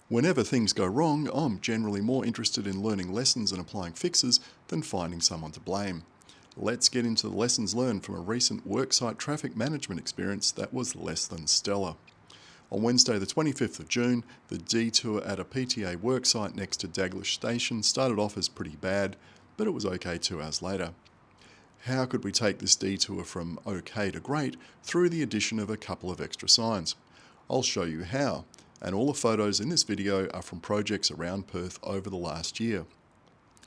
Whenever things go wrong, I'm generally more interested in learning lessons and applying fixes than finding someone to blame. Let's get into the lessons learned from a recent worksite traffic management experience that was less than stellar. On Wednesday the 25th of June, the detour at a PTA worksite next to Daglish station started off as pretty bad, but it was okay 2 hours later. How could we take this detour from okay to great through the addition of a couple of extra signs? I'll show you how, and all the photos in this video are from projects around Perth over the last year.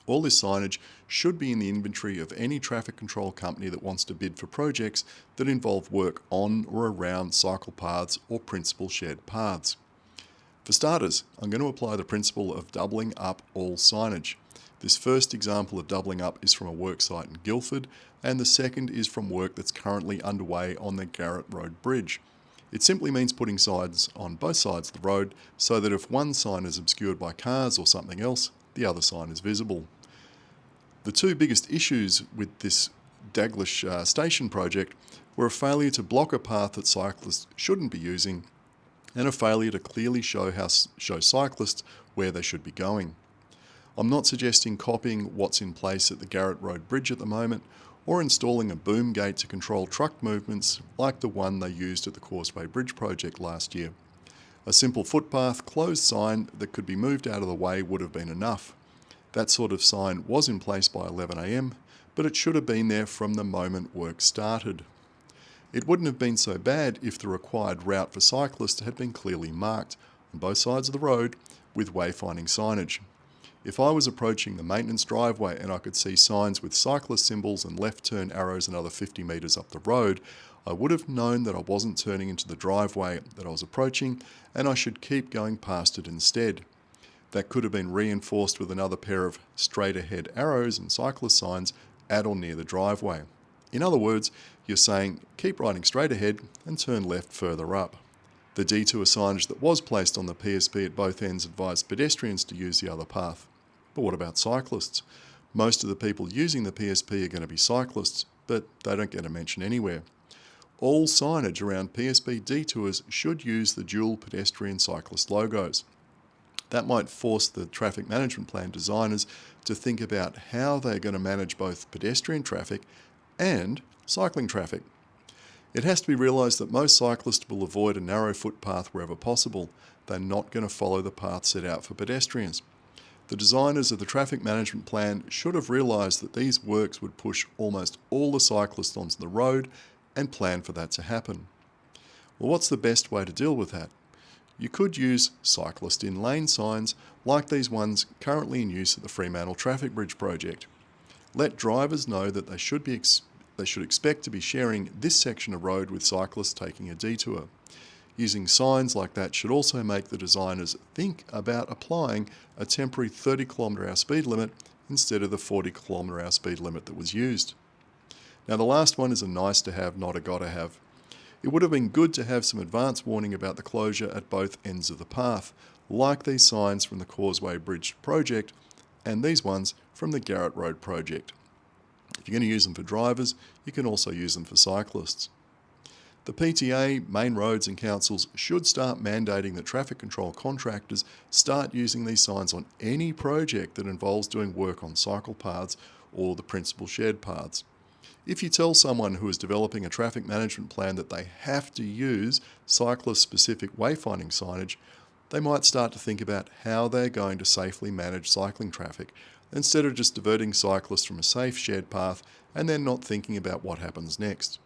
All this signage should be in the inventory of any traffic control company that wants to bid for projects that involve work on or around cycle paths or principal shared paths. For starters, I'm going to apply the principle of doubling up all signage. This first example of doubling up is from a worksite in Guildford, and the second is from work that's currently underway on the Garrett Road bridge. It simply means putting signs on both sides of the road so that if one sign is obscured by cars or something else, the other sign is visible. The two biggest issues with this Daglish station project were a failure to block a path that cyclists shouldn't be using and a failure to clearly show cyclists where they should be going. I'm not suggesting copying what's in place at the Garrett Road bridge at the moment or installing a boom gate to control truck movements like the one they used at the Causeway Bridge project last year. A simple footpath closed sign that could be moved out of the way would have been enough. That sort of sign was in place by 11 a.m, but it should have been there from the moment work started. It wouldn't have been so bad if the required route for cyclists had been clearly marked on both sides of the road with wayfinding signage. If I was approaching the maintenance driveway and I could see signs with cyclist symbols and left turn arrows another 50 metres up the road, I would have known that I wasn't turning into the driveway that I was approaching and I should keep going past it instead. That could have been reinforced with another pair of straight ahead arrows and cyclist signs at or near the driveway. In other words, you're saying keep riding straight ahead and turn left further up. The detour signage that was placed on the PSP at both ends advised pedestrians to use the other path. But what about cyclists? Most of the people using the PSP are going to be cyclists, but they don't get a mention anywhere. All signage around PSP detours should use the dual pedestrian cyclist logos. That might force the traffic management plan designers to think about how they're going to manage both pedestrian traffic and cycling traffic. It has to be realised that most cyclists will avoid a narrow footpath wherever possible. They're not going to follow the path set out for pedestrians. The designers of the traffic management plan should have realised that these works would push almost all the cyclists onto the road and plan for that to happen. Well, what's the best way to deal with that? You could use cyclist in lane signs like these ones currently in use at the Fremantle Traffic Bridge project. Let drivers know that they should expect to be sharing this section of road with cyclists taking a detour. Using signs like that should also make the designers think about applying a temporary 30 km/h speed limit instead of the 40 km/h speed limit that was used. Now the last one is a nice to have, not a gotta have. It would have been good to have some advance warning about the closure at both ends of the path, like these signs from the Causeway Bridge project and these ones from the Garrett Road project. If you're going to use them for drivers, you can also use them for cyclists. The PTA, main roads and councils should start mandating that traffic control contractors start using these signs on any project that involves doing work on cycle paths or the principal shared paths. If you tell someone who is developing a traffic management plan that they have to use cyclist-specific wayfinding signage, they might start to think about how they're going to safely manage cycling traffic, instead of just diverting cyclists from a safe shared path and then not thinking about what happens next.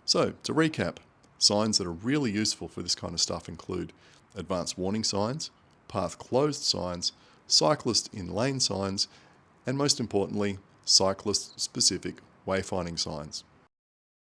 So, to recap, signs that are really useful for this kind of stuff include advanced warning signs, path closed signs, cyclist in lane signs, and most importantly, cyclist-specific wayfinding signs.